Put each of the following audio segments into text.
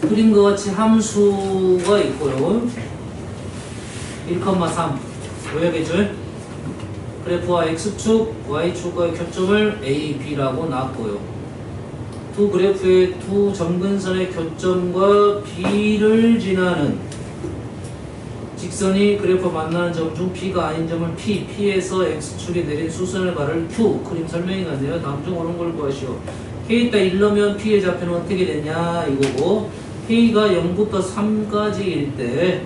그림과 같이 함수가 있고요. 1,3 보여야겠죠? 그래프와 x축, y축과의 교점을 A, B라고 놨고요. 두 그래프의 두 점근선의 교점과 B를 지나는 직선이 그래프 만나는 점 중 B가 아닌 점을 P, P에서 x축에 내린 수선을 가를 Q. 그림 설명이 갔네요. 다음 중 옳은 걸 구하시오. K에다 1넣으면 P의 좌표는 어떻게 되냐 이거고, K가 0부터 3까지일 때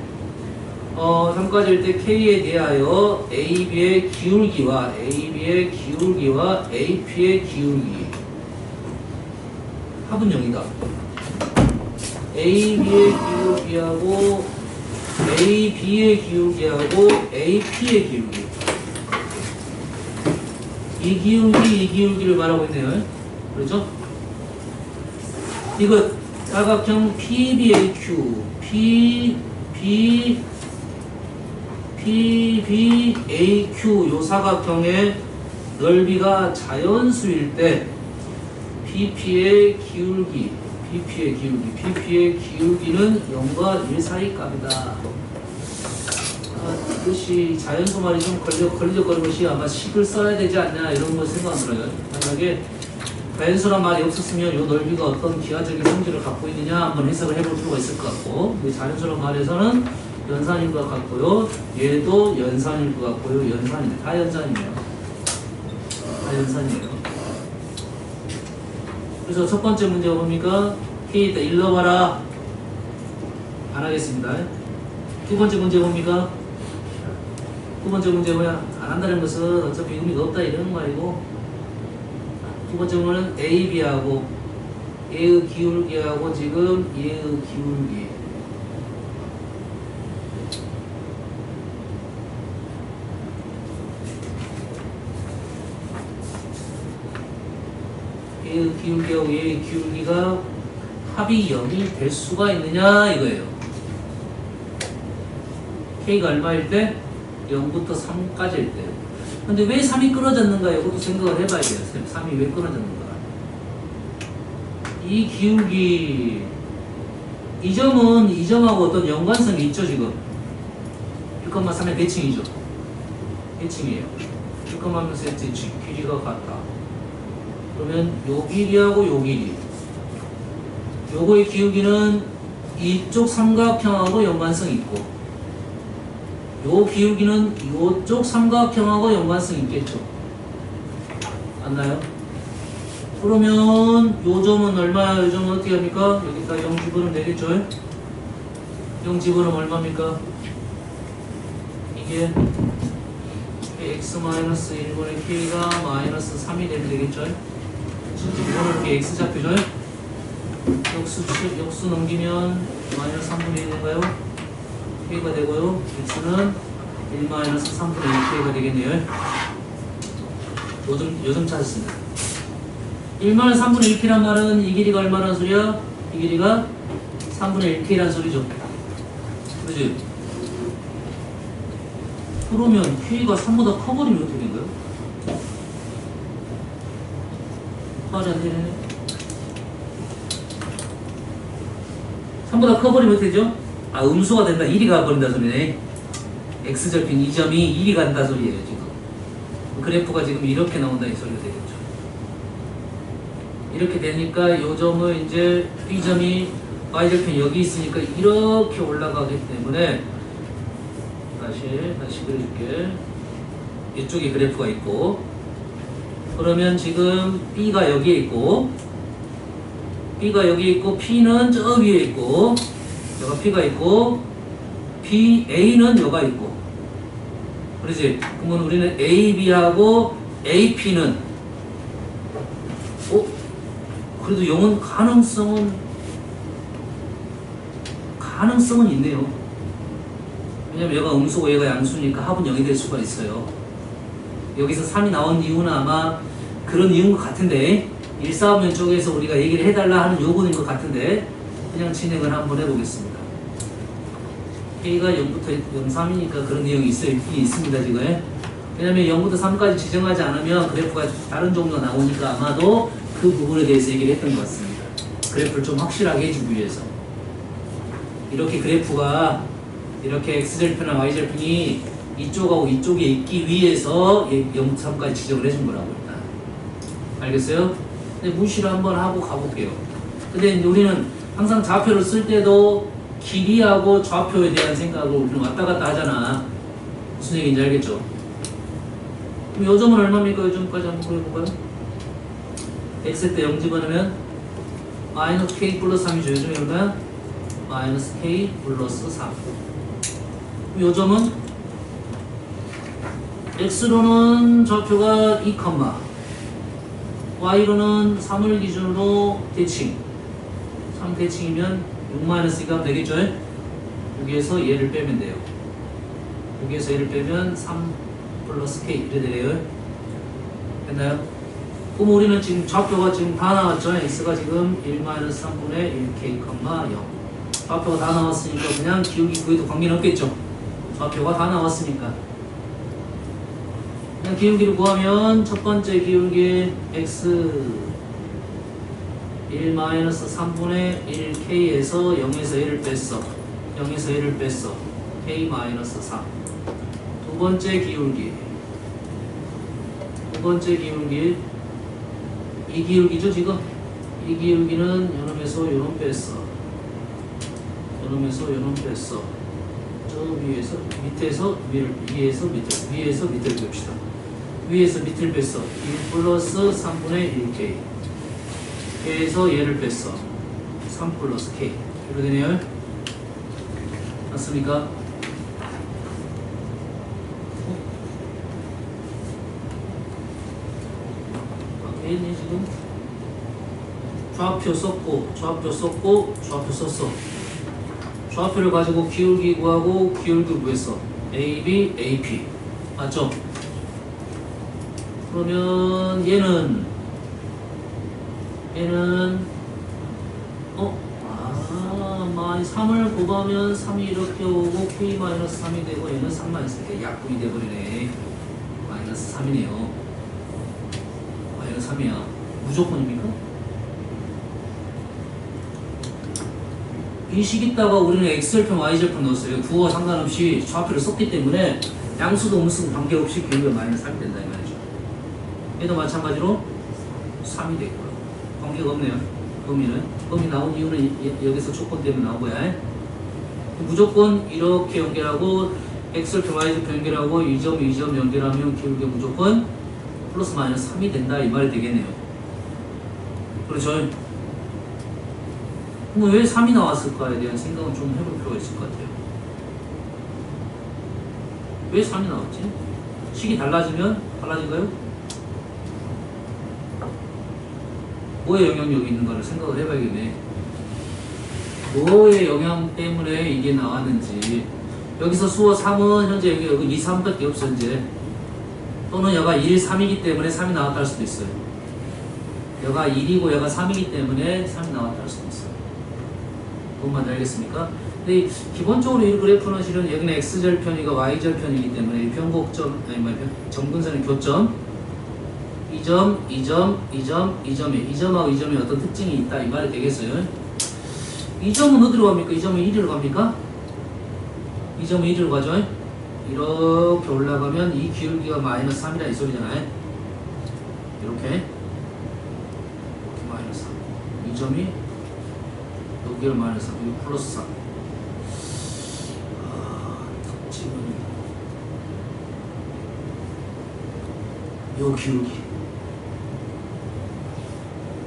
3까지일 때 K에 대하여 AB의 기울기와 AB의 기울기와 AP의 기울기 합은 0이다. AB의 기울기하고 AB의 기울기하고 AP의 기울기, 이 기울기 이 기울기를 말하고 있네요. 그렇죠? 이거 사각형 PBAQ PBAQ 요 사각형의 넓이가 자연수일 때 BP의 기울기는 0과 1 사이 값이다. 이것이 자연수 말이 좀 걸리적거리는 것이 아마 식을 써야 되지 않냐 이런 걸 생각 들어요. 만약에 자연수란 말이 없었으면 이 넓이가 어떤 기하적인 성질을 갖고 있느냐 한번 해석을 해볼 필요가 있을 것 같고, 자연수란 말에서는 연산일 것 같고요. 얘도 연산일 것 같고요. 연산이네. 다 연산이에요. 다 연산이에요. 그래서 첫 번째 문제가 뭡니까? K에다 1 넣어봐라. 안 하겠습니다. 두 번째 문제 뭡니까? 두 번째 문제 뭐야? 안 한다는 것은 어차피 의미가 없다 이러는 거 아니고, 두 번째 문제는 A, B하고 얘의 기울기하고 지금 얘의 기울기, 얘의 기울기하고 얘의 기울기가 합이 0이 될 수가 있느냐 이거예요. K가 얼마일 때? 0부터 3까지일 때. 근데 왜 3이 끊어졌는가 이것도 생각을 해봐야 돼요. 3이 왜 끊어졌는가. 이 기울기, 이 점은 이 점하고 어떤 연관성이 있죠 지금. 1,3의 대칭이죠. 대칭이에요. 1,3cm 길이가 같다. 그러면 요 길이하고 요 길이, 요거의 기울기는 이쪽 삼각형하고 연관성이 있고, 요 기울기는 요쪽 삼각형하고 연관성이 있겠죠. 맞나요? 그러면 요 점은 얼마야? 요 점은 어떻게 합니까? 여기다 0 집어넣으면 되겠죠? 0 집어넣으면 얼마입니까? 이게 x-1분의 k가 마이너스 3이 되면 되겠죠? 이거는 이렇게 x 잡혀죠? 역수 넘기면 마이너스 3분의 1인가요? k가 되고요. x는 1 마이너스 3분의 1k가 되겠네요. 요점 찾았습니다. 1 마이너스 3분의 1k란 말은 이 길이가 얼마라는 소리야? 이 길이가 3분의 1k란 소리죠. 그렇지? 그러면 k가 3보다 커버리면 어떻게 된 거예요? 화하지 안 되네. 3보다 커버리면 어떻게 되죠? 음수가 된다. 1이 가버린다 소리네. x 접힌 이 점이 1이 간다 소리예요 지금. 그래프가 지금 이렇게 나온다 이 소리가 되겠죠. 이렇게 되니까 요 점을 이제 이 점이 y 접힌 여기 있으니까 이렇게 올라가기 때문에 다시 그려줄게. 이쪽에 그래프가 있고, 그러면 지금 b가 여기에 있고, b가 여기에 있고, p는 저 위에 있고, 여가 p가 있고, a는 여가 있고, 그러지? 그러면 우리는 ab하고 ap는 그래도 0은 가능성은 있네요. 왜냐면 얘가 음수고 얘가 양수니까 합은 0이 될 수가 있어요. 여기서 3이 나온 이유는 아마 그런 이유인 것 같은데, 일사분면 쪽에서 우리가 얘기를 해달라 하는 요구인 것 같은데, 그냥 진행을 한번 해보겠습니다. K가 0부터 0, 3이니까 그런 내용이 있습니다 지금. 왜냐면 0부터 3까지 지정하지 않으면 그래프가 다른 종류가 나오니까 아마도 그 부분에 대해서 얘기를 했던 것 같습니다. 그래프를 좀 확실하게 해주기 위해서. 이렇게 그래프가 이렇게 x절편과 y절편이 이쪽하고 이쪽에 있기 위해서 0.3까지 지정을 해준 거라고 일단. 알겠어요? 근데 무시를 한번 하고 가볼게요. 근데 우리는 항상 좌표를 쓸 때도 길이하고 좌표에 대한 생각으로 우리는 왔다 갔다 하잖아. 무슨 얘기인지 알겠죠? 그럼 요점은 얼마입니까? 요점까지 한번 해볼까요? x 때 0 집어넣으면 마이너스 k 플러스 3이죠. 요점이 얼마야? 마이너스 k 플러스 3. 요점은 x로는 좌표가 2, y로는 3을 기준으로 대칭. 3 대칭이면 6-2가 하면 되겠죠? 여기에서 얘를 빼면 돼요. 여기에서 얘를 빼면 3 플러스 k 이래 되네요. 됐나요? 그럼 우리는 지금 좌표가 지금 다 나왔죠? x가 지금 1-3분의 1k, 0. 좌표가 다 나왔으니까 그냥 기울기 구해도 관계는 없겠죠? 좌표가 다 나왔으니까. 그냥 기울기를 구하면 첫 번째 기울기 x 1-3분의 1k에서 0에서 1을 뺐어. 0에서 1을 뺐어. k-3. 두 번째 기울기. 이 기울기죠 지금? 이 기울기는 요놈에서 요놈 뺐어. 요놈 뺐어. 저 위에서 밑에서 위에서 밑을 뺍시다. 위에서 밑을 뺐어. 1 플러스 3분의 1k. k에서 얘를 뺐어. 3 플러스 k. 이렇게 되네요. 맞습니까? 있니 지금? 좌표 썼고 좌표 썼어. 좌표를 가지고 기울기 구하고 기울기 구했어. AB, AP 맞죠? 그러면 얘는 마이너스 3을 곱하면 3이 이렇게 오고 K-3이 되고 얘는 3-1이 약분이 돼버리네. 마이너스 3이네요. 마이너스 3이야. 무조건입니까? 이 식있다가 우리는 x절편, y절편 넣었어요. 구호와 상관없이 좌표를 썼기 때문에 양수도 음수도 관계없이 기울기가 마이너스 3이 된다 이 말이죠. 얘도 마찬가지로 3이 되고요. 관계가 없네요. 범위 나온 이유는 여기서 조건 때문에 나온 거야. 무조건 이렇게 연결하고 x절편, y절편 연결하고 이 점 연결하면 기울기가 무조건 플러스 마이너스 3이 된다 이 말이 되겠네요. 그렇죠? 그럼 왜 3이 나왔을까에 대한 생각은 좀 해볼 필요가 있을 것 같아요. 왜 3이 나왔지? 식이 달라지면 달라진가요? 뭐의 영향력이 있는가를 생각을 해봐야겠네. 뭐의 영향 때문에 이게 나왔는지. 여기서 수어 3은 현재 여기 2, 3밖에 없어 현재. 또는 여가 1, 3이기 때문에 3이 나왔다 할 수도 있어요. 여가 1이고 여가 3이기 때문에 3이 나왔다 할 수도 있어요. 뭔 알겠습니까? 근데 기본적으로 이 그래프는 실은 여기는 x절편이가 y절편이기 때문에 이 변곡점, 점근선의 교점 이 점하고 이 점에 어떤 특징이 있다 이 말이 되겠어요. 이 점은 어디로 갑니까? 이 점은 1위로 갑니까? 이 점은 1위로 가죠. 이렇게 올라가면 이 기울기가 마이너스 3이라 이 소리잖아요. 이렇게 마이너스 3. 이 점이 여기를 마이너스 3, 여기 플러스 3. 특징은 요 기울기.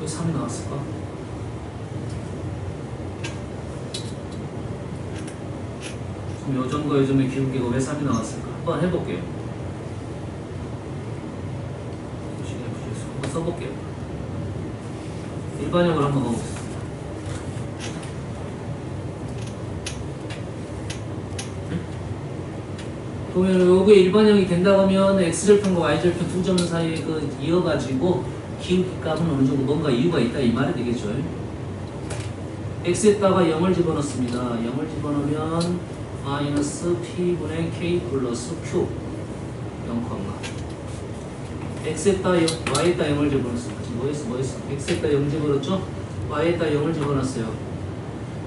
왜 3이 나왔을까? 그럼 요점과 요점의 기울기가 왜 3이 나왔을까? 한번 해볼게요. 한번 써볼게요. 일반형으로 한번 가보겠습니다. 그러면 요게 일반형이 된다고 하면 x절편과 y절편 두 점 사이에 그 이어가지고 기울기 값은 어느 정도 뭔가 이유가 있다 이 말이 되겠죠. x에다가 0을 집어넣습니다. 0을 집어넣으면 마이너스 p분의 k 플러스 q 0, x에다 y에다 0을 집어넣습니다. 지금 뭐 했어? x에다 0 집어넣었죠? y에다 0을 집어넣었어요.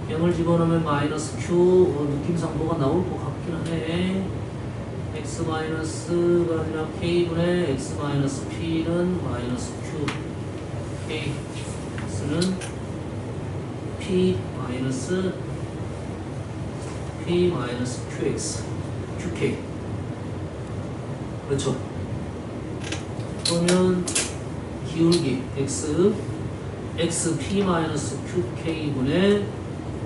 0을 집어넣으면 마이너스 q 느낌상 뭐가 나올 것 같긴 하네. x 마이너스가 아니라 k분의 x 마이너스 p는 마이너스 q kx는 p 마이너스 qx qk 그렇죠. 그러면 기울기 x p 마이너스 qk분의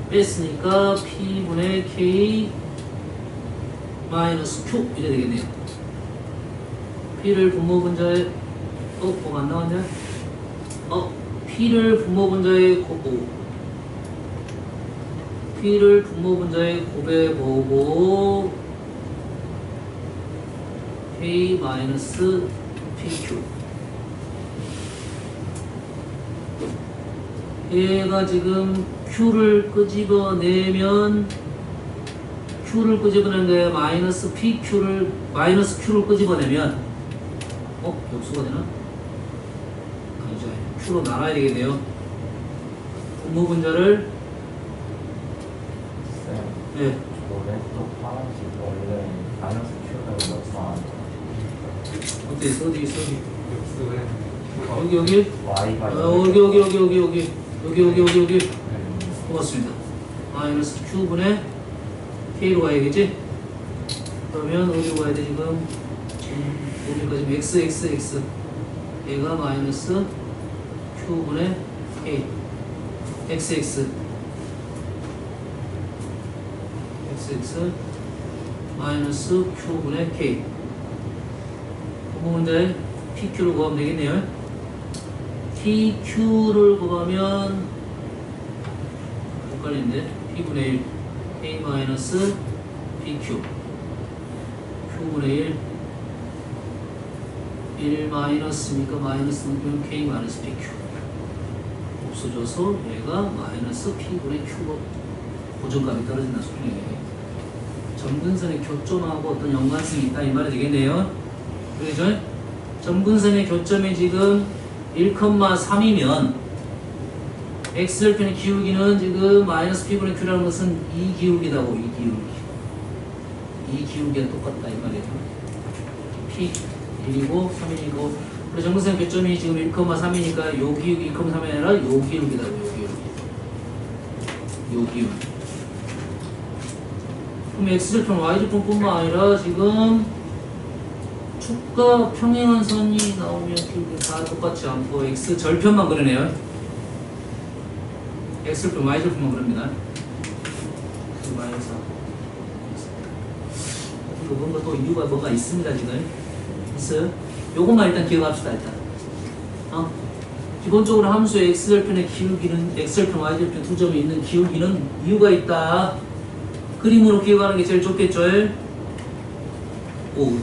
뺐으니까 p분의 k 마이너스 q 이래 되겠네요. p를 분모분자에 뭐가 안 나왔냐? p를 분모분자에 p를 분모분자에 곱해보고 k 마이너스 pq 얘가 지금 q를 끄집어내면 q를 끄집어내는데 마이너스 q를 끄집어내면 역수가 되나? 아니죠. q로 나눠야 되겠네요. 분모분자를 네. 왼쪽 파란색 원래 마이너스 Q라고 넣어서 어디 있어? 어디 X는 여기 Y가 여기 고맙습니다. 마이너스 q분의 k로 가야겠지? 그러면 어디로 가야 돼 지금? 어디까지? x 얘가 마이너스 q분의 k xx 마이너스 q분의 k 분모문자에 pq를 구하면 되겠네요. pq를 구하면 헷갈리는데 p분의 1 k 마이너스 pq q분의 1 마이너스니까 마이너스는 k 마이너스 pq 없어져서 얘가 마이너스 p분의 q로 고정값이 떨어진다 소리네. 점근선의 교점하고 어떤 연관성이 있다 이 말이 되겠네요. 그렇죠? 점근선의 교점이 지금 1,3이면 x절편의 기울기는 지금 마이너스 p분의 q라는 것은 이 기울기다고 이 기울기가 똑같다 이 말이에요. p 1이고 3이고 그래서 점근선의 교점이 지금 1,3이니까 요 기울기 1,3이 아니라 요 기울기다고 요 기울기. 그럼 x절편, y절편 뿐만 아니라 지금 축과 평행한 선이 나오면 기울기 다 똑같지 않고 x절편만 그러네요. x절편, y절편만 그럽니다. 뭔가 또 이유가 뭐가 있습니다 지금. 있어요? 요것만 일단 기억합시다 일단. 기본적으로 함수의 x절편의 기울기는 x절편, y절편 두 점이 있는 기울기는 이유가 있다. 그림으로 기억하는 게 제일 좋겠죠?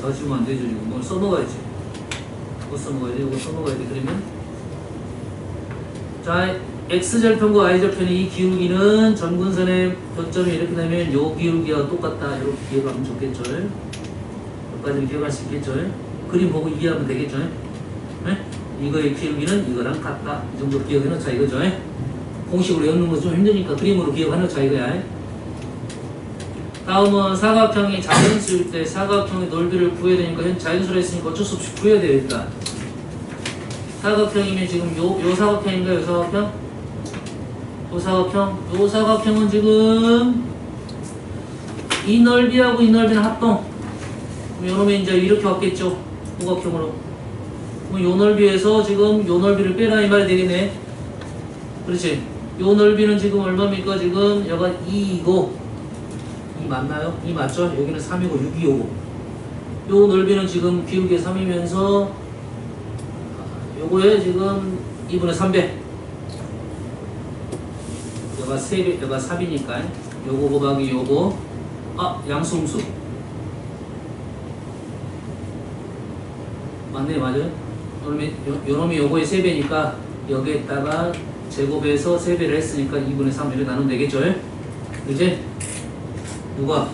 다 지우면 안 되죠. 지금 뭘 써먹어야지. 이거 써먹어야 돼. 이거 써먹어야 돼. 그러면 자, x절편과 y절편의 이 기울기는 점근선의 교점이 이렇게 되면 요 기울기와 똑같다. 이렇게 기억하면 좋겠죠? 여기까지는 기억할 수 있겠죠? 그림 보고 이해하면 되겠죠? 네? 이거의 기울기는 이거랑 같다. 이 정도 기억해 놓자 이거죠? 공식으로 엮는 거 좀 힘드니까 그림으로 기억해 놓자 이거야. 다음은 사각형이 자연수일 때 사각형의 넓이를 구해야 되니까 현 자연수라 했으니까 어쩔 수 없이 구해야 돼요 일단. 사각형이면 지금 요 사각형인가요? 요 사각형? 요 사각형은 지금 이 넓이하고 이 넓이는 합동. 그럼 요놈이 이제 이렇게 왔겠죠.五각형으로. 그럼 요 넓이에서 지금 요 넓이를 빼라 이 말이 되겠네. 그렇지. 요 넓이는 지금 얼마입니까? 지금 여가 2이고 2 맞나요? 2 맞죠? 여기는 3이고 6이 오고 요 넓이는 지금 기울기 3이면서 요거에 지금 2분의 3배 여가 3배, 여가 3이니까 요거 곱하기 요거 양수음수 맞네 맞아요? 요놈이 요거의 3배니까 여기에다가 제곱해서 3배를 했으니까 2분의 3배를 나누면 되겠죠? 그치? 누가?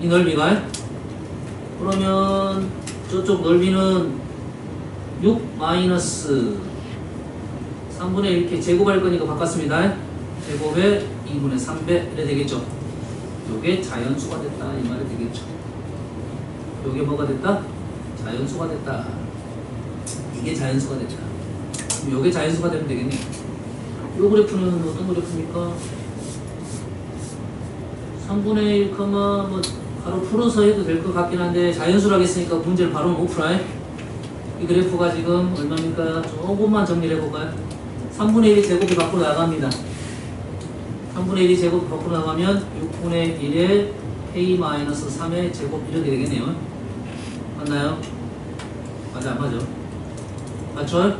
이 넓이가? 그러면 저쪽 넓이는 6 마이너스 3분의 1 이렇게 제곱할 거니까 바꿨습니다. 제곱에 2분의 3배 이래 되겠죠. 요게 자연수가 됐다 이 말이 되겠죠. 요게 뭐가 됐다? 자연수가 됐다. 이게 자연수가 됐다. 그럼 요게 자연수가 되면 되겠네. 요 그래프는 어떤 그래프입니까? 3분의 1, 뭐 바로 풀어서 해도 될 것 같긴 한데 자연수라고 했으니까 문제를 바로 못 풀어요. 이 그래프가 지금 얼마입니까? 조금만 정리를 해볼까요? 3분의 1이 제곱이 밖으로 나갑니다. 3분의 1이 제곱이 밖으로 나가면 6분의 1에 k-3의 제곱 이렇게 되겠네요. 맞나요? 맞아 안 맞아? 맞죠?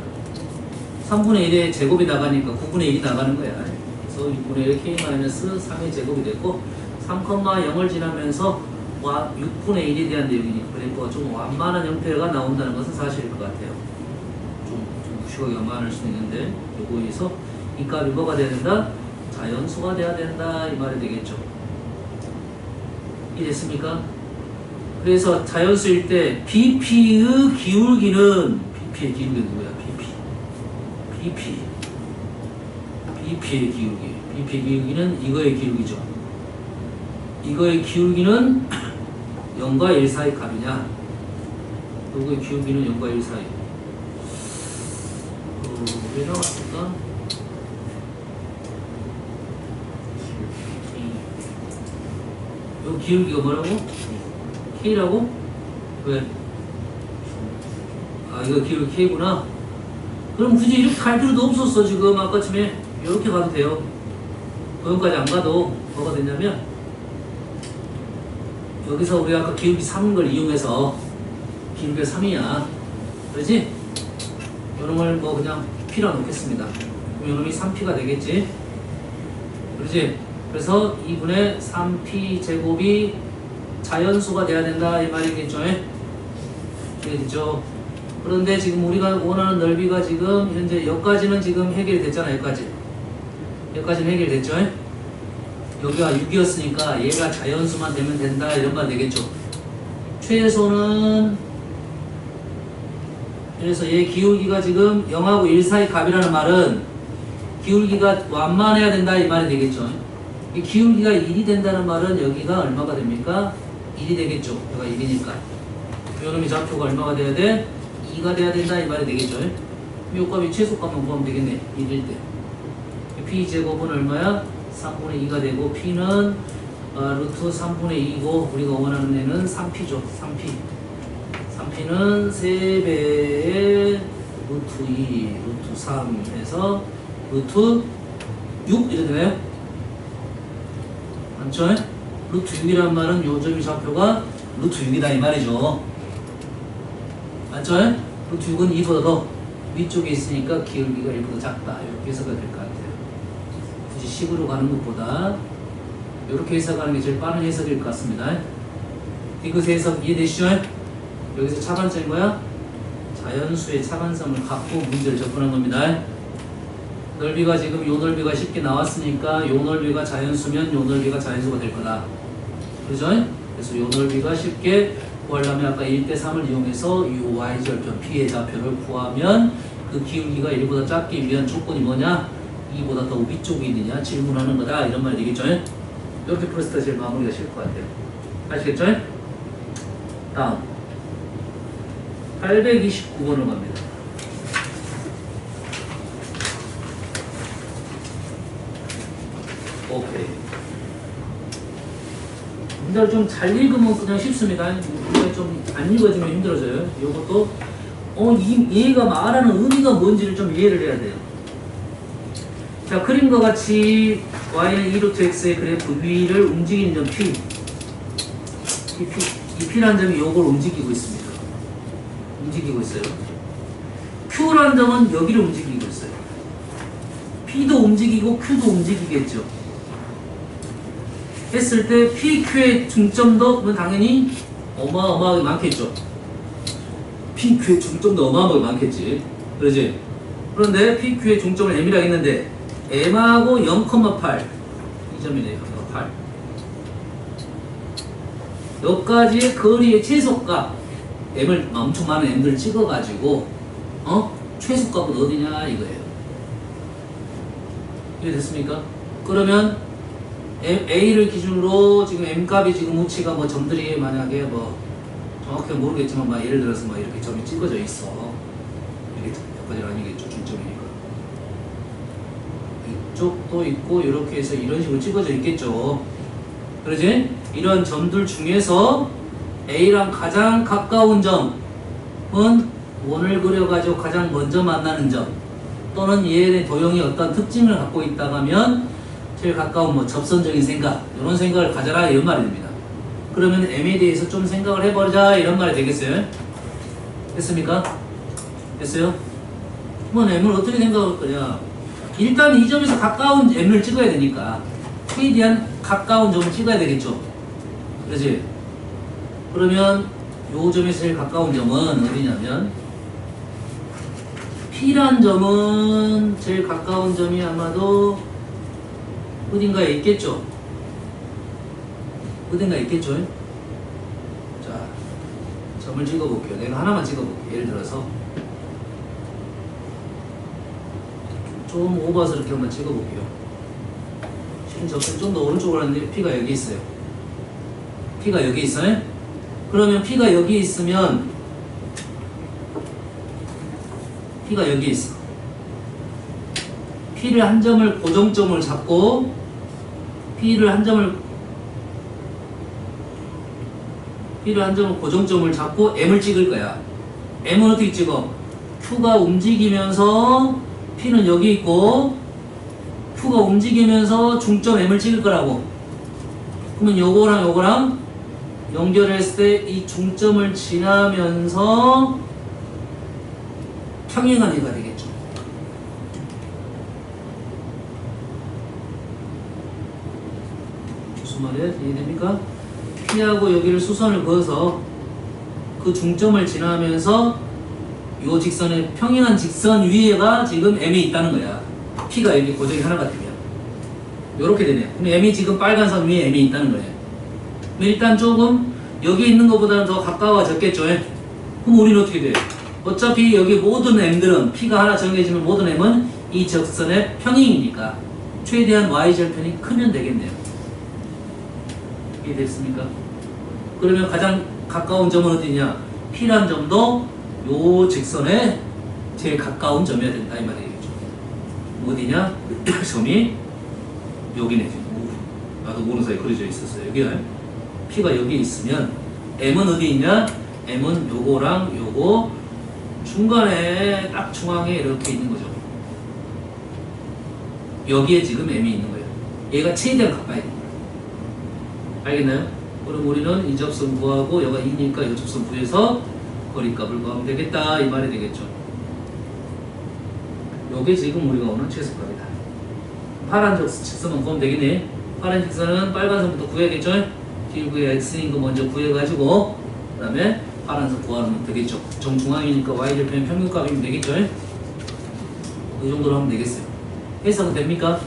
3분의 1에 제곱이 나가니까 9분의 1이 나가는 거야. 그래서 6분의 1에 k-3의 제곱이 됐고 3,0을 지나면서 6분의 1에 대한 내용이니까 그래프가 좀 완만한 형태가 나온다는 것은 사실일 것 같아요. 좀 무식하게 완만할 수는 있는데 요거에서 이 값이 뭐가 돼야 된다? 자연수가 돼야 된다 이 말이 되겠죠. 이해됐습니까? 그래서 자연수일 때 BP의 기울기는 BP의 기울기 누구야? BP의 기울기. BP의 기울기는 이거의 기울기죠. 이거의 기울기는 0과 1 사이 값이냐? 이거의 기울기는 0과 1 사이. 왜 나왔을까? 요 기울기가 뭐라고? K라고? 왜? 아 이거 기울기 K구나. 그럼 굳이 이렇게 갈 필요도 없었어. 지금 아까쯤에 이렇게 가도 돼요. 거기까지 안 가도 뭐가 되냐면 여기서 우리가 아까 기울기 3인 걸 이용해서 기울기가 3이야. 그러지? 요놈을 뭐 그냥 P라 놓겠습니다. 그럼 요놈이 3P가 되겠지? 그러지? 그래서 2분의 3P 제곱이 자연수가 돼야 된다 이 말이겠죠? 이해되죠? 그런데 지금 우리가 원하는 넓이가 지금 현재 여기까지는 지금 해결이 됐잖아. 여기까지는 해결이 됐죠? 여기가 6이었으니까 얘가 자연수만 되면 된다 이런 말 되겠죠. 최소는 그래서 얘 기울기가 지금 0하고 1 사이 값이라는 말은 기울기가 완만해야 된다 이 말이 되겠죠. 이 기울기가 1이 된다는 말은 여기가 얼마가 됩니까? 1이 되겠죠. 여기가 1이니까 요놈의 좌표가 얼마가 돼야 돼? 2가 돼야 된다 이 말이 되겠죠. 요 값이 최소값만 구하면 되겠네. 1일 때 P제곱은 얼마야? 3분의 2가 되고 P는 루트 3분의 2고 우리가 원하는 애는 3P죠. 3P는 3배의 루트 2, 루트 3 해서 루트 6 이렇게 되나요? 맞죠? 루트 6이란 말은 요 점이 좌표가 루트 6이다 이 말이죠. 맞죠? 루트 6은 2보다 더 위쪽에 있으니까 기울기가 1보다 작다. 이렇게 해석이 될 것 같아요. 굳이 식으로 가는 것보다 이렇게 해석하는 게 제일 빠른 해석일 것 같습니다. 디귿의 해석 이해되시죠? 여기서 차관점인 거야? 자연수의 차관점을 갖고 문제를 접근한 겁니다. 넓이가 지금 요 넓이가 쉽게 나왔으니까 요 넓이가 자연수면 요 넓이가 자연수가 될 거다. 그죠? 그래서 요 넓이가 쉽게 구하려면 아까 1대 3을 이용해서 이 y절편 P의 좌표를 구하면 그 기울기가 1보다 작기 위한 조건이 뭐냐? 2보다 더 위쪽에 있느냐? 질문하는 거다. 이런 말이 되겠죠? 이렇게 풀었을 때 제일 마무리가 쉴 것 같아요. 아시겠죠? 다음 829번으로 갑니다. 오케이. 문제를 좀 잘 읽으면 그냥 쉽습니다. 문제를 좀 안 읽어지면 힘들어져요. 이것도 얘가 말하는 의미가 뭔지를 좀 이해를 해야 돼요. 자, 그림과 같이 y는 2루트 x의 그래프 위를 움직이는 점 P. 이 P라는 점이 요걸 움직이고 있습니다. 움직이고 있어요. Q라는 점은 여기를 움직이고 있어요. P도 움직이고 Q도 움직이겠죠. 했을 때 PQ의 중점도 당연히 어마어마하게 많겠죠. PQ의 중점도 어마어마하게 많겠지. 그러지? 그런데 PQ의 중점을 M이라고 했는데 M하고 0,8 이 점이네요. 0,8 여기까지의 거리의 최소값 M을 엄청 많은 M들을 찍어가지고 최소값은 어디냐 이거예요. 이해됐습니까? 그러면 A를 기준으로 지금 M값이 지금 우치가 뭐 점들이 만약에 뭐 정확히 모르겠지만 막 예를 들어서 막 이렇게 점이 찍어져 있어. 이게 여기까지는 아니겠죠. 중점이니까. 이쪽도 있고 이렇게 해서 이런 식으로 찍어져 있겠죠. 그러지? 이런 점들 중에서 A랑 가장 가까운 점은 원을 그려가지고 가장 먼저 만나는 점 또는 얘의 도형이 어떤 특징을 갖고 있다고 하면 제일 가까운 뭐 접선적인 생각 이런 생각을 가져라 이런 말이 됩니다. 그러면 M에 대해서 좀 생각을 해보자 이런 말이 되겠어요? 됐습니까? 됐어요? 그러면 M을 어떻게 생각할 거냐? 일단 이 점에서 가까운 M을 찍어야 되니까 최대한 가까운 점을 찍어야 되겠죠? 그렇지? 그러면 요 점에서 제일 가까운 점은 어디냐면 P란 점은 제일 가까운 점이 아마도 어딘가에 있겠죠? 어딘가에 있겠죠? 자, 점을 찍어볼게요. 내가 하나만 찍어볼게요. 예를 들어서 좀 오버스럽게 한번 찍어볼게요. 지금 접근 좀 더 오른쪽으로 하는데 P가 여기 있어요. P가 여기 있어요? 그러면 P가 여기 있으면 P가 여기 있어. P를 한 점을 고정점을 잡고 P를 한 점을 고정점을 잡고 M을 찍을 거야. M은 어떻게 찍어? Q가 움직이면서 P는 여기 있고 Q가 움직이면서 중점 M을 찍을 거라고. 그러면 요거랑 연결했을 때 이 중점을 지나면서 평행한 애가 되겠죠. 무슨 말이야? 이해됩니까? P하고 여기를 수선을 그어서 그 중점을 지나면서 요 직선의 평행한 직선 위에가 지금 M이 있다는 거야. P가 여기 고정이 하나가 되면 요렇게 되네. 그럼 M이 지금 빨간 선 위에 M이 있다는 거예요. 일단 조금 여기 있는 것보다는 더 가까워졌겠죠. 그럼 우리는 어떻게 돼? 어차피 여기 모든 M들은 P가 하나 정해지면 모든 M은 이 적선의 평행이니까 최대한 Y절편이 크면 되겠네요. 이해됐습니까? 그러면 가장 가까운 점은 어디냐? P란 점도 요 직선에 제일 가까운 점이어야 된다 이 말이겠죠. 어디냐? 점이 여기네. 나도 모르는 사이에 그려져 있었어요. 여기야. P가 여기 있으면 M은 어디 있냐? M은 요거랑 요거 중간에 딱 중앙에 이렇게 있는 거죠. 여기에 지금 M이 있는 거예요. 얘가 최대한 가까이 있는 거예요. 알겠나요? 그럼 우리는 이 접선 구하고 여기가 2니까 이 접선 구해서 거리값을 구하면 되겠다 이 말이 되겠죠. 요게 지금 우리가 오는 최소값이다. 파란 직선만 구하면 되겠네. 파란 직선은 빨간 선부터 구해야겠죠. 뒤에 X인 거 먼저 구해가지고 그 다음에 파란 선 구하면 되겠죠. 정중앙이니까 Y절편 평균값이면 되겠죠. 이 정도로 하면 되겠어요. 해석은 됩니까?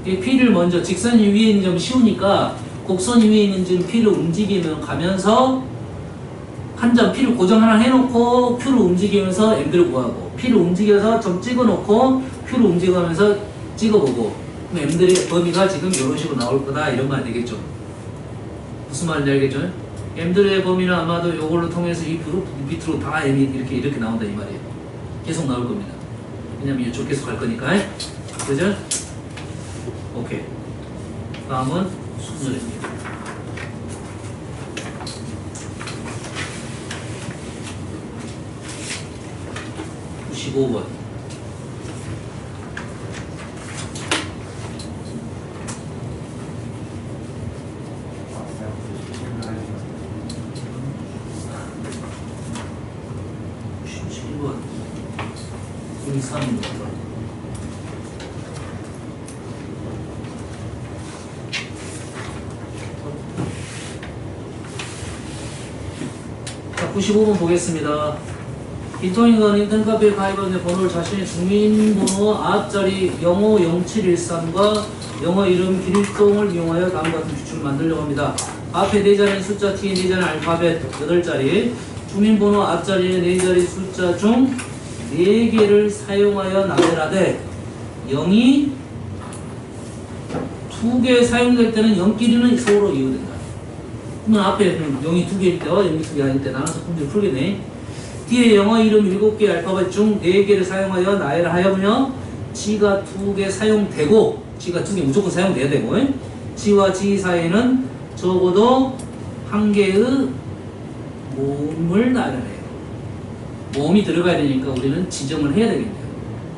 이 P를 먼저 직선이 위에 있는 점 쉬우니까 곡선이 위에 있는 점 P를 움직이면 가면서 한 점 P를 고정 하나 해놓고 Q를 움직이면서 M들을 구하고 P를 움직여서 점 찍어놓고 Q를 움직이면서 찍어보고 그럼 M들의 범위가 지금 이런 식으로 나올 거다 이런 말 되겠죠. 무슨 말인지 알겠죠? M들의 범위는 아마도 이걸로 통해서 이 밑으로 다 M이 이렇게 나온다 이 말이에요. 계속 나올 겁니다. 왜냐면 이쪽 계속 갈 거니까. 그죠? 오케이. 다음은 수술입니다. 번 우리 3입니다. 자, 95번 보겠습니다. 비토인건 인터넷카페에 가입한 내 번호를 자신의 주민번호 앞자리 050713과 영어 이름 길동을 이용하여 다음과 같은 규칙을 만들려고 합니다. 앞에 4자리는 숫자 T, 4자리는 알파벳 8자리, 주민번호 앞자리의 4자리 숫자 중 4개를 사용하여 나열하되 0이 두 개 사용될 때는 0끼리는 서로 이유된다. 그러면 앞에 0이 두 개일 때와 0이 두 개 아닐 때 나눠서 문제를 풀겠네. 뒤에 영어 이름 7개 알파벳 중 4개를 사용하여 나열을 하여며 지가 2개 사용되고 지가 2개 무조건 사용돼야 되고 지와 지 사이에는 적어도 1개의 모음을 나열해요. 모음이 들어가야 되니까 우리는 지정을 해야 되겠네요.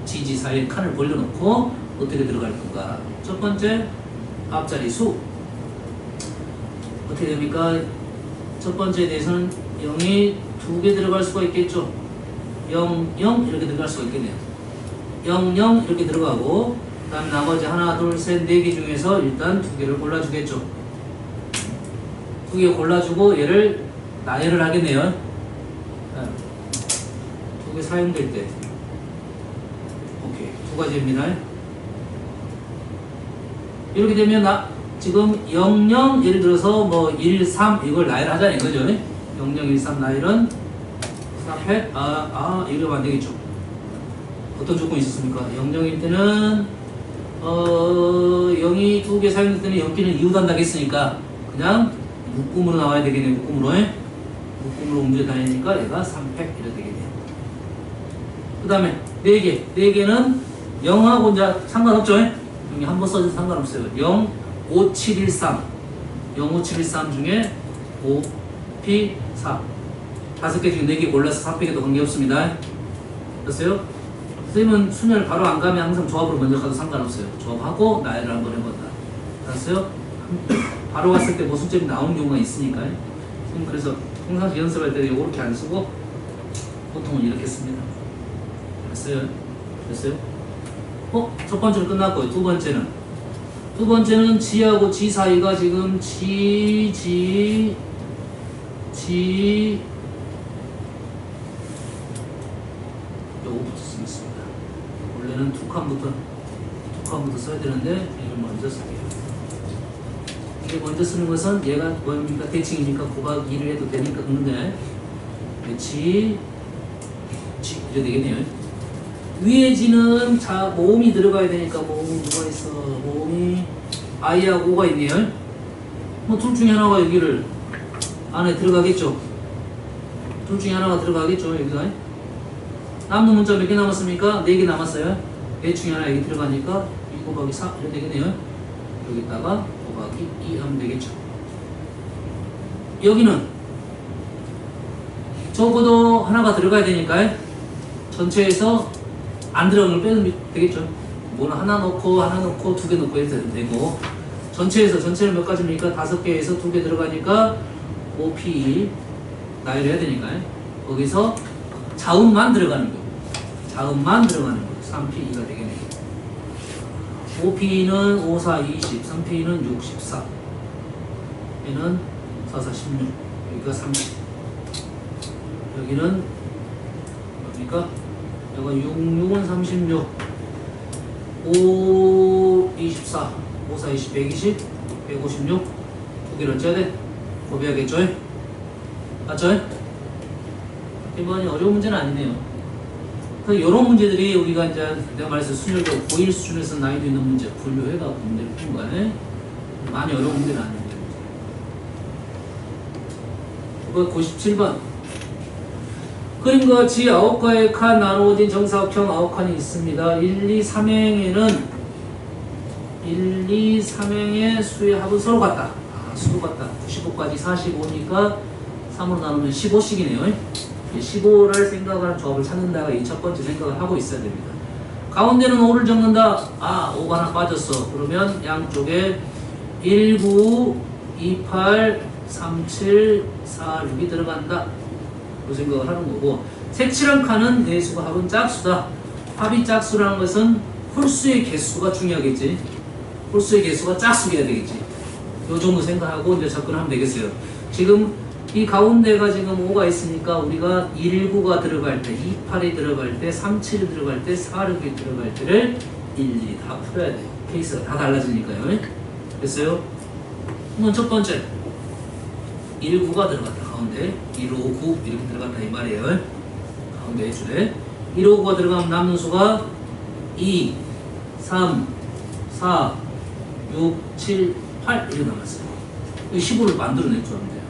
지지 사이에 칸을 벌려놓고 어떻게 들어갈 건가. 첫 번째 앞자리 수 어떻게 됩니까? 첫 번째에 대해서는 0이 2개 들어갈 수가 있겠죠. 0, 0 이렇게 들어갈 수가 있겠네요. 0, 0 이렇게 들어가고 그 다음 나머지 하나, 둘, 셋, 4개 중에서 일단 2개를 골라주겠죠. 2개 골라주고 얘를 나열을 하겠네요. 2개 사용될 때 오케이, 2가지입니다. 이렇게 되면 지금 0, 0 예를 들어서 뭐 1, 3 이걸 나열하자는 거죠. 0, 0, 1, 3 나열은 4팩 이러면 안 되겠죠. 어떤 조건이 있었습니까? 0, 0일 때는 0이 2개 사용될 때는 0끼는 이웃한다고 했으니까 그냥 묶음으로 나와야 되겠네요. 묶음으로 문제 다니니까 얘가 3팩 이렇게 되겠네요. 그 다음에 4개 4개는 0하고 이제 상관없죠. 여기 한번 써도 상관없어요. 0, 5, 7, 1, 3 0, 5, 7, 1, 3 중에 5, P, 4 5개 중에 4개 골라서 4팩에도 관계없습니다. 됐어요? 선생님은 순열 바로 안 가면 항상 조합으로 먼저 가도 상관없어요. 조합하고 나열을 한번 해본다. 알았어요? 바로 갔을 때 모순점이 나오는 경우가 있으니까요. 선생님 그래서 평상시 연습할 때 이렇게 안 쓰고 보통은 이렇게 씁니다. 됐어요? 됐어요? 첫 번째는 끝났고요. 두 번째는 지하고 지 사이가 지금 요거부터 쓰겠습니다. 원래는 두 칸부터 써야 되는데 이걸 먼저 쓸게요. 이게 먼저 쓰는 것은 얘가 뭐입니까? 대칭이니까 곱하기 2를 해도 되니까 그런데 이래 되겠네요. 위에 지는 모음이 들어가야 되니까 모음이 누가 있어? 모음이 I하고 O가 있네요. 뭐 둘 중에 하나가 여기를 안에 들어가겠죠. 둘 중에 하나가 들어가겠죠. 여기가 남는 문자 몇 개 남았습니까? 4개 남았어요. 4 중에 하나 여기 들어가니까 2 곱하기 4 이렇게 되겠네요. 여기다가 곱하기 2 하면 되겠죠. 여기는 적어도 하나가 들어가야 되니까 전체에서 안 들어가는 걸 빼면 되겠죠. 뭐는 하나 넣고 2개 넣고 이렇게 되고 전체를 몇 가지입니까? 5개에서 2개 들어가니까 5P 나열해야 되니까 거기서 자음만 들어가는 거 3P가 되겠네요. 5P는 5, 4, 20 3P는 6, 14 얘는 4, 4, 16 여기가 30 여기는 뭡니까? 여기가 6, 6은 36 5, 24 5, 4, 20, 120 156 두 개를 어째야 돼? 곱해야겠죠? 맞죠? 이번이 어려운 문제는 아니네요. 그래서 이런 문제들이 우리가 이제 내가 말했을 순열도 고1 수준에서 난이도 있는 문제 분류해갖고 문제를 푼 거야. 많이 어려운 문제는 아닙니다. 97번 그림과 같이 9가의 칸 나누어진 정사각형 9칸이 있습니다. 1, 2, 3행에는 1, 2, 3행의 수의 합은 서로 같다. 수도 같다. 95까지 45니까 3으로 나누면 15씩이네요. 15를 생각하는 조합을 찾는다가 이 첫 번째 생각을 하고 있어야 됩니다. 가운데는 5를 적는다. 5가 하나 빠졌어. 그러면 양쪽에 1, 9, 2, 8, 3, 7, 4, 6이 들어간다. 그 생각을 하는 거고 색칠한 칸은 내수가 합은 짝수다. 합이 짝수라는 것은 홀수의 개수가 중요하겠지. 홀수의 개수가 짝수여야 되겠지. 요 정도 생각하고 이제 접근하면 되겠어요. 지금 이 가운데가 지금 5가 있으니까 우리가 19가 들어갈 때, 28이 들어갈 때, 37이 들어갈 때, 46이 들어갈 때를 일일이 다 풀어야 돼요. 케이스가 다 달라지니까요. 됐어요? 그럼 첫 번째 19가 들어갔다. 가운데 159 이렇게 들어갔다 이 말이에요. 가운데 줄에 159가 들어가면 남는 수가 2, 3, 4, 6, 7, 8 이렇게 남았어요. 15를 만들어낼 줄 알면 돼요.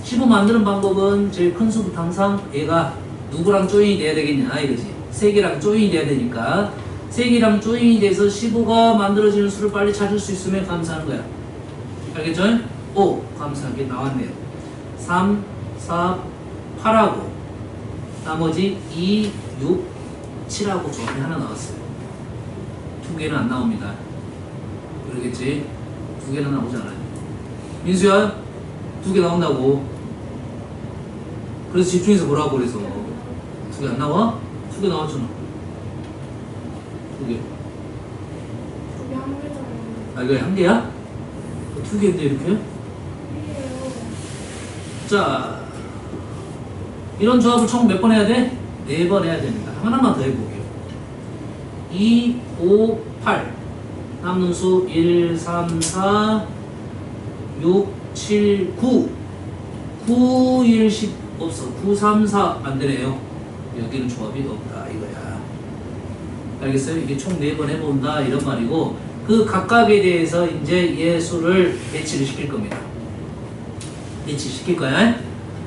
15 만드는 방법은 제일 큰 수부터 항상 얘가 누구랑 조인이 돼야 되겠냐 이거지. 3개랑 조인이 돼야 되니까 3개랑 조인이 돼서 15가 만들어지는 수를 빨리 찾을 수 있으면 감사하는 거야. 알겠죠? 오, 감사하게 나왔네요. 3, 4, 8하고 나머지 2, 6, 7하고 조합이 하나 나왔어요. 2개는 안 나옵니다. 그러겠지? 2개는 나오잖아요. 민수야, 2개 나온다고. 그래서 집중해서 보라고 그래서. 2개 안 나와? 2개 나왔잖아. 2개. 그게 한 개잖아요. 아, 이거 한 개야? 2개인데 이렇게? 이게요. 자, 이런 조합을 총 몇 번 해야 돼? 4번 해야 됩니다. 하나만 더 해볼게요. 2, 5, 8 남는 수 1, 3, 4 6, 7, 9 9, 1, 10 없어. 9, 3, 4 안 되네요. 여기는 조합이 없다 이거야. 알겠어요? 이게 총 4번 해본다 이런 말이고 그 각각에 대해서 이제 예수를 배치를 시킬 겁니다. 배치시킬 거야.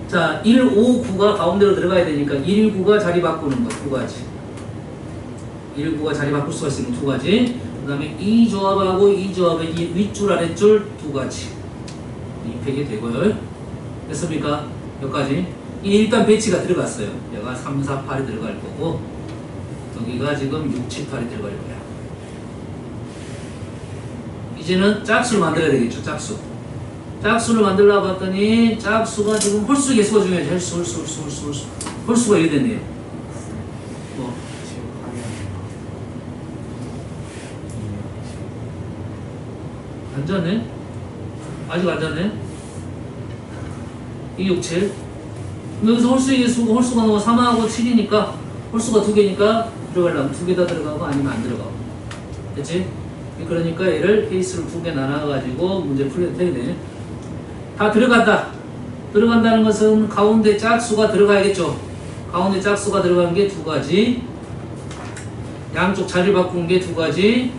자, 1, 5, 9가 가운데로 들어가야 되니까 1, 9가 자리 바꾸는 거 두 가지. 1, 9가 자리 바꿀 수가 있으면 두 가지. 그 다음에 이 조합하고 이 조합의 이 윗줄 아랫줄 두 가지. 입히게 되고요. 됐습니까? 여기까지. 이 일단 배치가 들어갔어요. 얘가 3, 4, 8이 들어갈 거고 여기가 지금 6, 7, 8이 들어갈 거야. 이제는 짝수를 만들어야 되겠죠. 짝수. 짝수를 만들려고 봤더니 짝수가 지금 홀수 개수가 중요하지. 홀수. 홀수가 이렇게 됐네요. 뭐. 지금 하면 안 잤네? 아직 안 잤네? 2, 6, 7. 여기서 홀수의 개수가 홀수가 너무 3하고 7이니까 홀수가 2개니까 들어가려면 2개 다 들어가고 아니면 안 들어가고. 됐지? 그러니까 얘를 케이스를 2개 나눠가지고 문제 풀려도 되네. 다 들어간다. 들어간다는 것은 가운데 짝수가 들어가야겠죠. 가운데 짝수가 들어간 게 두 가지. 양쪽 자리 바꾼 게 두 가지.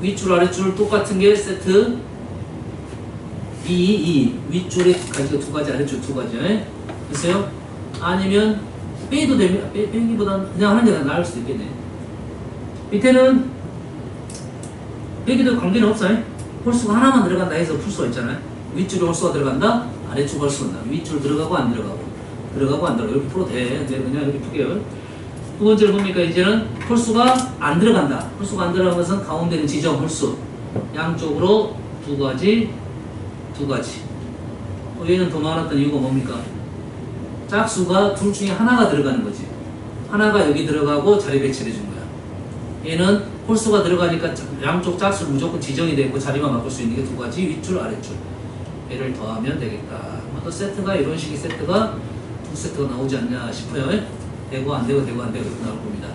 윗줄 아랫줄 똑같은 게 세트. 2. 윗줄에 가지고 두 가지 아랫줄 두 가지. 됐어요? 아니면 빼도 됩니다. 빼기보다는 그냥 하는 게 나을 수도 있겠네. 밑에는 빼기도 관계는 없어요. 홀수가 하나만 들어간다 해서 풀 수가 있잖아요. 윗줄에 홀수가 들어간다, 아래쪽 홀수가 들어간다. 윗줄 들어가고 안 들어가고, 들어가고 안 들어가고. 이렇게 풀어도 돼. 그냥 이렇게 풀게요. 두 번째로 뭡니까? 이제는 홀수가 안 들어간다. 홀수가 안 들어간 것은 가운데는 지정 홀수. 양쪽으로 두 가지. 얘는 더 많았던 이유가 뭡니까? 짝수가 둘 중에 하나가 들어가는 거지. 하나가 여기 들어가고 자리 배치를 해준 거야. 얘는 홀수가 들어가니까 양쪽 짝수 무조건 지정이 되고 자리만 바꿀 수 있는 게 두 가지. 윗줄, 아랫줄. 얘를 더하면 되겠다. 또 세트가 이런 식의 세트가 두 세트가 나오지 않냐 싶어요. 되고 안 되고 되고 안 되고 이렇게 나올 겁니다.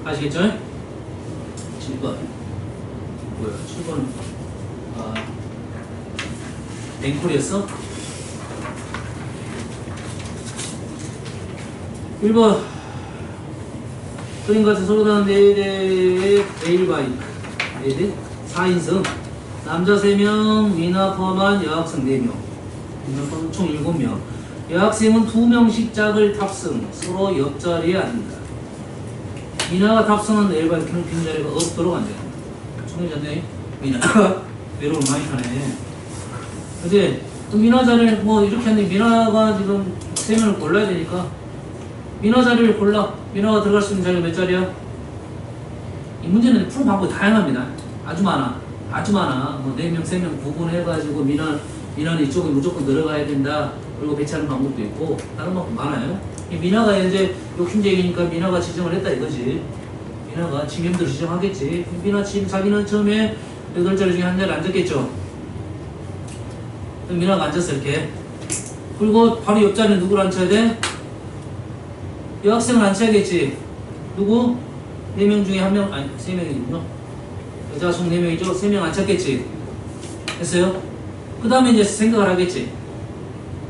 아시겠죠? 7번 뭐야? 7번 아 앵콜이었어? 1번 그림같이 서로 다른 4대의 레일바이크 4대 4인승 남자 3명, 미나 포함한 여학생 4명 미나 포함 총 7명 여학생은 2명씩 짝을 탑승 서로 옆자리에 앉는다. 미나가 탑승한 레일바이크는 빈자리가 없도록 앉아야 된다. 총회자네 미나가 외로움 많이 타네. 그치? 미나 자리를 뭐 이렇게 하는데 미나가 지금 3명을 골라야 되니까 미나 자리를 골라. 미나가 들어갈 수 있는 자리가 몇 자리야? 이 문제는 푸는 방법이 다양합니다. 아주 많아. 뭐 4명, 3명 구분해가지고 미나는 이쪽에 무조건 들어가야 된다. 그리고 배치하는 방법도 있고 다른 방법 많아요. 이 미나가 이제 욕심쟁이니까 미나가 지정을 했다 이거지. 미나가 지명대로 지정하겠지. 미나 지금 자기는 처음에 8자리 중에 한 자리 앉았겠죠. 미나가 앉았어 이렇게. 그리고 바로 옆자리에 누구를 앉혀야 돼? 여학생을 앉혀야겠지. 누구? 4명 중에 1명, 아니 3명이군요. 여자 총 4명이죠? 3명 앉혔겠지. 됐어요? 그 다음에 이제 생각을 하겠지.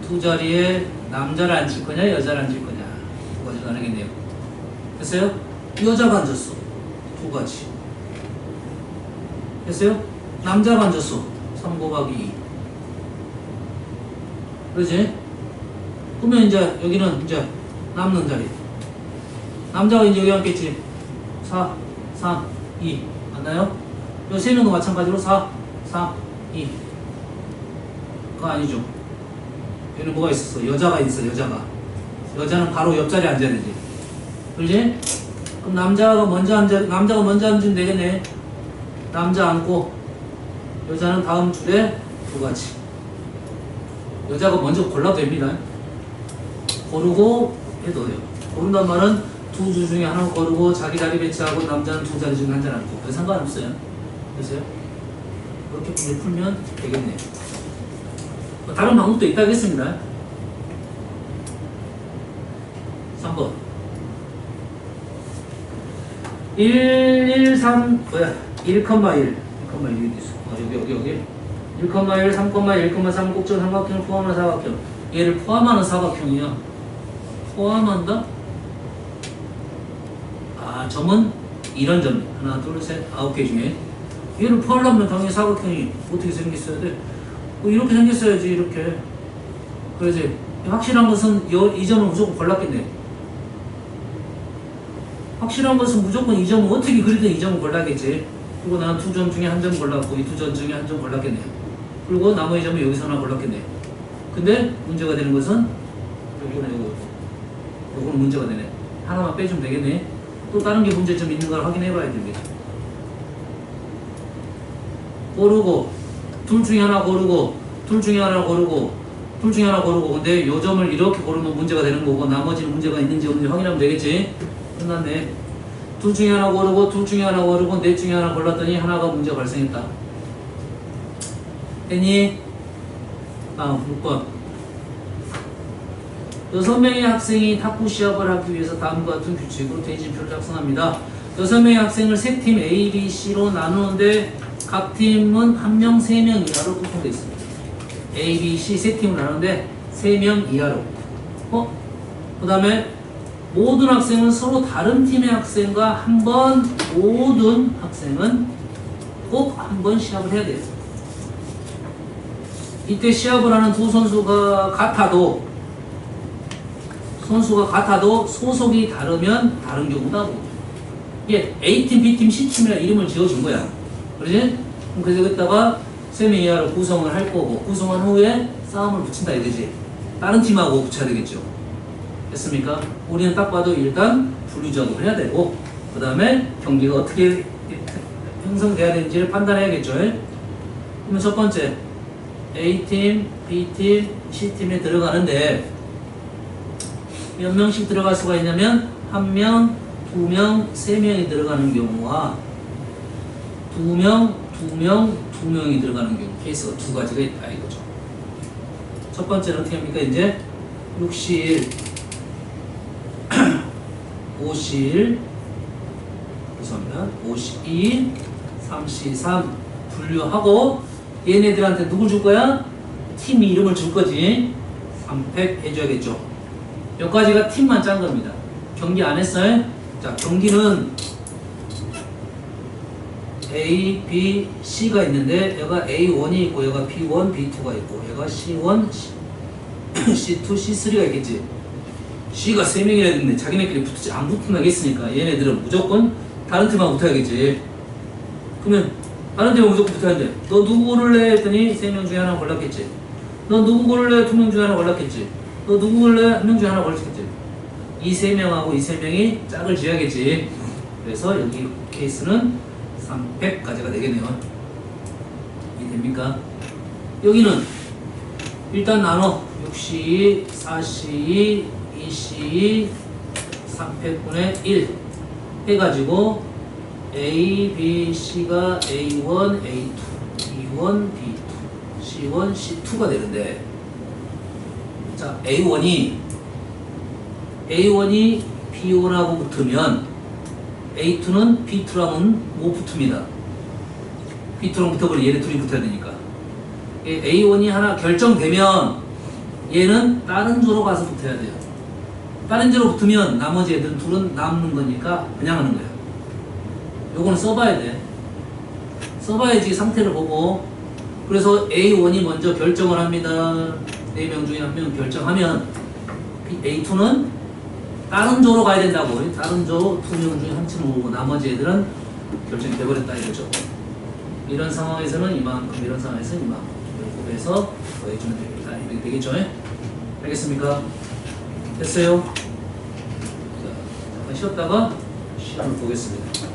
두 자리에 남자를 앉힐 거냐, 여자를 앉힐 거냐. 두 가지가 가능하겠네요. 됐어요? 여자가 앉았어. 두 가지. 됐어요? 남자만 줬어. 3 곱하기 2. 그렇지? 그러면 이제 여기는 이제 남는 자리. 남자가 이제 여기 앉겠지. 4, 3, 2. 맞나요? 요 세 명도 마찬가지로 4, 3, 2. 그거 아니죠. 여기는 뭐가 있었어? 여자가 있어, 여자가. 여자는 바로 옆자리에 앉아야 되지. 그렇지? 그럼 남자가 먼저 앉으면 되겠네. 남자 앉고, 여자는 다음 줄에 두 가지. 여자가 먼저 골라도 됩니다. 고르고 해도 돼요. 고른단 말은 두 줄 중에 하나 고르고 자기 자리 배치하고 남자는 두 자리 중에 한 자리 앉고. 그 상관없어요. 그래서요? 그렇게 문제 풀면 되겠네요. 다른 방법도 있다겠습니다. 3번 113 뭐야 1,1 여기 있어. 여기 1,1 3,1,3 꼭지의 삼각형을 포함하는 사각형. 얘를 포함하는 사각형이야. 포함한다? 아, 점은 이런 점이 하나 둘 셋 9개 중에 얘를 포함하면 당연히 사각형이 어떻게 생겼어야 돼? 뭐 이렇게 생겼어야지. 이렇게. 그래야지. 확실한 것은 이 점을 무조건 골랐겠네. 확실한 것은 무조건 이 점을 어떻게 그리든 이 점을 골라야겠지. 그리고 나는 두 점 중에 한 점 골랐고 이 두 점 중에 한 점 골랐겠네. 그리고 나머지 점은 여기서 하나 골랐겠네. 근데 문제가 되는 것은 요거는 문제가 되네. 하나만 빼주면 되겠네. 또 다른 게 문제점 있는 걸 확인해 봐야 됩니다. 고르고 둘 중에 하나 고르고 둘 중에 하나 고르고 둘 중에 하나 고르고. 근데 요 점을 이렇게 고르면 문제가 되는 거고 나머지는 문제가 있는지 없는지 확인하면 되겠지. 끝났네. 둘 중에 하나 고르고 둘 중에 하나 고르고 넷 중에 하나 골랐더니 하나가 문제가 발생했다. 됐니? 다음 6번 6명의 학생이 탁구 시합을 하기 위해서 다음과 같은 규칙으로 대진표를 작성합니다. 6명의 학생을 세 팀 A, B, C로 나누는데 각 팀은 1명, 3명 이하로 구성되어 있습니다. A, B, C 세 팀을 나누는데 3명 이하로. 그 다음에 모든 학생은 서로 다른 팀의 학생과 한 번, 모든 학생은 꼭 한 번 시합을 해야 돼요. 이때 시합을 하는 두 선수가 같아도 소속이 다르면 다른 경우다 보고. 이게 A팀, B팀, C팀이라 이름을 지어준 거야. 그러지? 그래서 여기다가 3명 이하로 구성을 할 거고, 구성한 후에 싸움을 붙인다 이거지. 다른 팀하고 붙여야 되겠죠. 됐습니까? 우리는 딱 봐도 일단 분류작업을 해야 되고, 그 다음에 경기가 어떻게 형성돼야 되는지를 판단해야겠죠. 그러면 첫 번째 A팀, B팀, C팀에 들어가는데 몇 명씩 들어갈 수가 있냐면 1명, 2명, 3명이 들어가는 경우와 2명, 2명이 들어가는 경우 케이스가 두 가지가 있다 이거죠. 첫 번째는 어떻게 합니까? 이제 6시 5시 죄송합니다. 5시 3시 3 분류하고 얘네들한테 누굴 줄 거야? 팀 이름을 줄 거지. 3팩 해줘야겠죠. 여기까지가 팀만 짠 겁니다. 경기 안 했어요? 자, 경기는 A, B, C가 있는데 얘가 A1이 있고 얘가 B1, B2가 있고 얘가 C1, C2, C3가 있겠지. C가 3명이라 했는데 자기네끼리 붙지 안 붙는다겠으니까 얘네들은 무조건 다른 팀하고 붙어야겠지. 그러면 다른 팀하고 무조건 붙어야 돼. 너 누구 고를래? 했더니 3명 중에 하나 골랐겠지. 너 누구 고를래? 2명 중에 하나 골랐겠지. 너 누구 고를래? 1명 중에 하나 골랐겠지. 이 3명하고 이 3명이 짝을 지어야겠지. 그래서 여기 케이스는 300까지가 되겠네요. 이해됩니까? 여기는 일단 나눠 6시, 4시, 2시, 300분의 1 해가지고 A, B, C가 A1, A2, B1, B2, C1, C2가 되는데 자, A1이 B1하고 붙으면 A2는 B2랑은 못 붙습니다. B2랑 붙어버리면 얘네 둘이 붙어야 되니까. A1이 하나 결정되면 얘는 다른 조로 가서 붙어야 돼요. 다른 조로 붙으면 나머지 애들은 둘은 남는 거니까 그냥 하는 거예요. 요거는 써봐야 돼. 써봐야지 상태를 보고. 그래서 A1이 먼저 결정을 합니다. 4명 중에 1명 결정하면 A2는 다른 조로 가야 된다고. 다른 조 2명 중에 한 팀을 오고 나머지 애들은 결정이 돼버렸다 이거죠. 이런 상황에서는 이만큼, 이런 상황에서는 이만큼 이렇게 해서 더해주면 됩니다. 이렇게 되겠죠? 알겠습니까? 됐어요? 자, 잠깐 쉬었다가 시간을 보겠습니다.